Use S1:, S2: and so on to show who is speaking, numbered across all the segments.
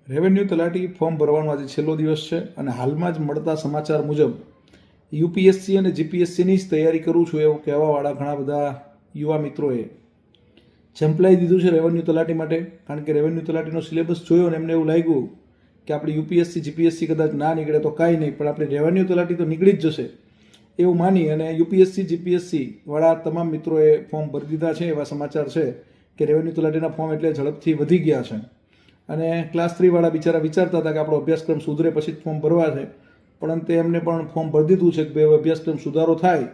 S1: Revenue તલાટી form ભરવાનો આજે છેલ્લો દિવસ છે અને હાલમાં જ મળતા સમાચાર મુજબ યુપીએસસી અને જીપીએસસીની જ તૈયારી કરું છું એવું કહેવાવાળા ઘણા બધા યુવા મિત્રોએ ઝંપલાવી દીધું છે રેવન્યુ તલાટી માટે. કારણ કે રેવન્યુ તલાટીનો સિલેબસ જોયો અને એમને એવું લાગ્યું કે આપણી યુપીએસસી જીપીએસસી કદાચ ના નીકળે તો કાંઈ નહીં, પણ આપણે રેવન્યુ તલાટી તો નીકળી જ જશે એવું માની અને યુપીએસસી જીપીએસસી વાળા તમામ મિત્રોએ ફોર્મ ભરી દીધા છે. એવા સમાચાર છે કે રેવન્યુ તલાટીના ફોર્મ એટલે ઝડપથી વધી ગયા છે અને ક્લાસ 3 વાળા બિચારા વિચારતા હતા કે આપણો અભ્યાસક્રમ સુધરે પછી જ ફોર્મ ભરવા છે, પરંતુ એમને પણ ફોર્મ ભરી દીધું છે કે ભાઈ અભ્યાસક્રમ સુધારો થાય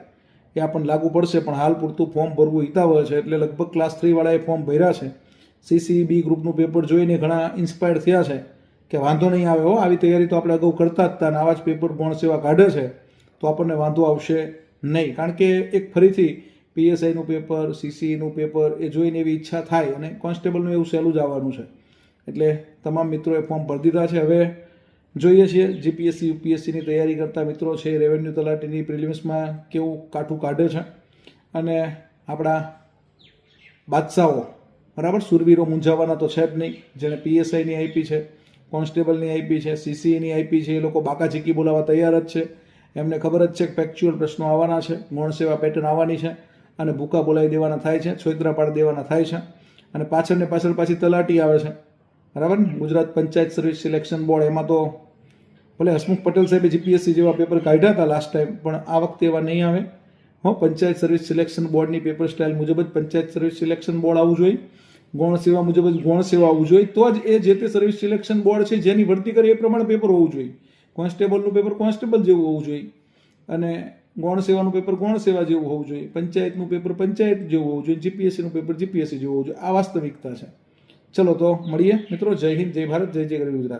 S1: એ આપણને લાગુ પડશે, પણ હાલ પૂરતું ફોર્મ ભરવું હિતાવહ છે. એટલે લગભગ ક્લાસ 3 વાળાએ ફોર્મ ભર્યા છે. સીસીબી ગ્રુપનું પેપર જોઈને ઘણા ઇન્સ્પાયર્ડ થયા છે કે વાંધો નહીં આવે, આવી તૈયારી તો આપણે અગાઉ કરતા જ હતા અને આવા જ પેપર ગૌણ સેવા કાઢે છે તો આપણને વાંધો આવશે નહીં. કારણ કે એક ફરીથી પીએસઆઈનું પેપર, સીસીઈનું પેપર એ જોઈને એવી ઈચ્છા થાય અને કોન્સ્ટેબલનું એવું સહેલું જ આવવાનું છે. એટલે તમામ મિત્રોએ ફોર્મ ભરી દીધા છે. હવે જોઈએ છીએ જીપીએસસી યુપીએસસીની તૈયારી કરતા મિત્રો છે રેવન્યુ તલાટીની પ્રિલિમ્સમાં કેવું કાઠું કાઢે છે અને આપણા બાદશાહો બરાબર સુરવીરો મૂંઝાવાના તો છે જ નહીં. જેણે પીએસઆઈની આપી છે, કોન્સ્ટેબલની આપી છે, સીસીઈની આપી છે, એ લોકો બાકા ચીકી બોલાવવા તૈયાર જ છે. એમને ખબર જ છે કે ફેક્ચ્યુઅલ પ્રશ્નો આવવાના છે, ગૌણ સેવા પેટર્ન આવવાની છે અને ભૂકા બોલાવી દેવાના થાય છે, છોતરા પાડી દેવાના થાય છે અને પાછળ પાછી તલાટી આવે છે બરાબર ને. Gujarat panchayat service selection board, એમાં તો ભલે હસમુખ પટેલ સાહેબે જીપીએસસી જેવા પેપર કાઢ્યા હતા લાસ્ટ ટાઈમ, પણ આ વખતે એવા નહીં આવે. પંચાયત સર્વિસ સિલેક્શન બોર્ડની પેપર સ્ટાઇલ મુજબ જ પંચાયત સર્વિસ સિલેક્શન બોર્ડ આવવું જોઈએ, ગૌણ સેવા મુજબ જ ગૌણ સેવા આવવું જોઈએ, તો જ એ જે તે સર્વિસ સિલેક્શન બોર્ડ છે જેની ભરતી કરે એ પ્રમાણે પેપર હોવું જોઈએ. કોન્સ્ટેબલનું પેપર કોન્સ્ટેબલ જેવું હોવું જોઈએ અને ગૌણ સેવાનું પેપર ગૌણ સેવા જેવું હોવું જોઈએ, પંચાયતનું પેપર પંચાયત જેવું હોવું જોઈએ, જીપીએસસીનું પેપર જીપીએસસી જેવું હોવું જોઈએ. આ વાસ્તવિકતા છે. ચલો તો મળીએ મિત્રો. જય હિન્દ, જય ભારત, જય જય ગરવી ગુજરાત.